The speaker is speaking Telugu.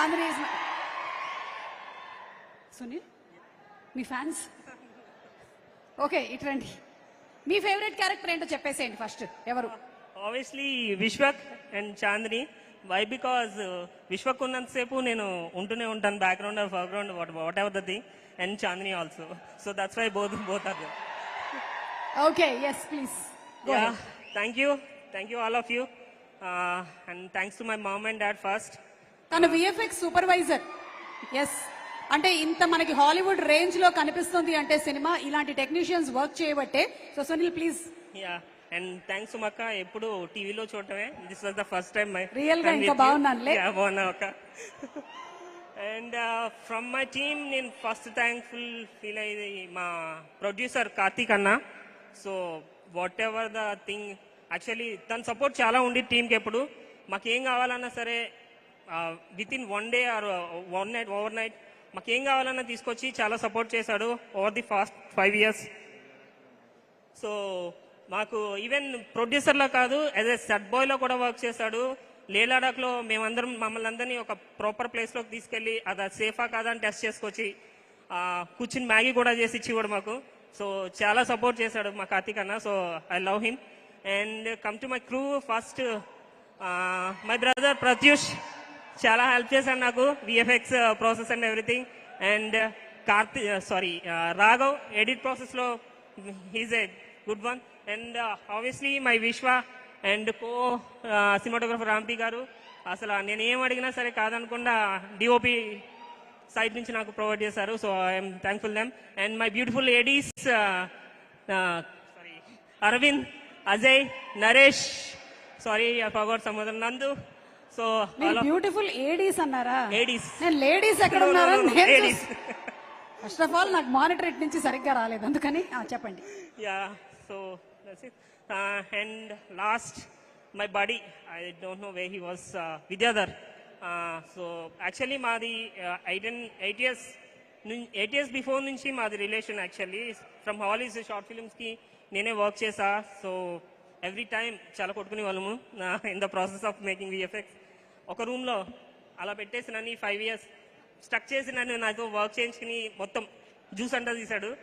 చాందిని సునీల్ మీ ఫ్యాన్స్ ఓకే ఇట్రండి. మీ ఫేవరెట్ క్యారెక్టర్ ఏంటో చెప్పేసేయండి ఫస్ట్. ఎవరు? Obviously Vishwak and Chandini. Why because Vishwak ఉన్నంతసేపు నేను ఉంటూనే ఉంటాను, background or foreground whatever the thing, and Chandini also. So that's why both are there. Okay yes please. Thank you all of you, and thanks to my mom and dad first. తను విఎఫ్ఎక్స్ సూపర్వైజర్. ఎస్ అంటే ఇంత మనకి హాలీవుడ్ రేంజ్ లో కనిపిస్తుంది అంటే సినిమా ఇలాంటి టెక్నీషియన్స్ వర్క్ చేయబట్టే. So Sunil please. Ya and thanks సుమక్క, ఎప్పుడు టీవీలో చూడటమే, this was the first time my real గా ఇంకా బాగున్నానులే. బాగున్నా అక్క. అండ్ ఫ్రమ్ మై టీమ్ నేను ఫస్ట్ థ్యాంక్ఫుల్ ఫీల్ అయ్యేది మా ప్రొడ్యూసర్ కార్తీక్ అన్న. So whatever the thing, actually తన సపోర్ట్ చాలా ఉంది టీంకి. ఎప్పుడు మాకేం కావాలన్నా సరే within 1 day or 1 night overnight మాకేం కావాలన్నా తీసుకొచ్చి చాలా సపోర్ట్ చేశాడు over the fast 5 years. So మాకు ఈవెన్ ప్రొడ్యూసర్లో కాదు, యాజ్ ఎ సెట్ బాయ్లో కూడా వర్క్ చేశాడు. లే లడాఖ్లో మమ్మల్ని అందరినీ ఒక ప్రాపర్ ప్లేస్లోకి తీసుకెళ్ళి అది సేఫా కాదా అని టెస్ట్ చేసుకొచ్చి కూర్చుని మ్యాగీ కూడా చేసి ఇచ్చేవాడు మాకు. సో చాలా సపోర్ట్ చేశాడు మా కార్తీక్ అన్న. So I love him. And come to my crew, first my brother Pratyush చాలా హెల్ప్ చేశాడు నాకు, VFX process and everything. And Raghav edit ప్రాసెస్లో he's a good one. And obviously my Vishwa and cinematographer Rampy garu. అసలు నేను ఏం అడిగినా సరే కాదనకుండా డిఓపి సైడ్ నుంచి నాకు ప్రొవైడ్ చేశారు. So I'm thankful them. And my beautiful ladies Arvind, Ajay, Naresh, sorry I forgot some other, Nandu. So beautiful ఏడీస్ అన్నారా? లేడీస్. నేను లేడీస్ ఎక్కడ ఉన్నారా? ఫస్ట్ ఆఫ్ ఆల్ నాకు మానిటర్ ఇట్ నుంచి సరిగ్గా రాలేదు, అందుకని చెప్పండి. Ya so that's it. And last my buddy, I don't know where he was, Vidyadhar. So actually మాది 8 years బిఫోర్ నుంచి మాది relation. Actually from Holly's short ఫిల్మ్స్కి నేనే వర్క్ చేసా. సో ఎవ్రీ టైం చాలా కొట్టుకునే వాళ్ళము in the process of making VFX. ఒక రూమ్లో అలా పెట్టేసి నన్ను 5 years స్టక్ చేసి నన్ను నాతో వర్క్ చేయించుకుని మొత్తం జ్యూస్ అంతా తీశాడు.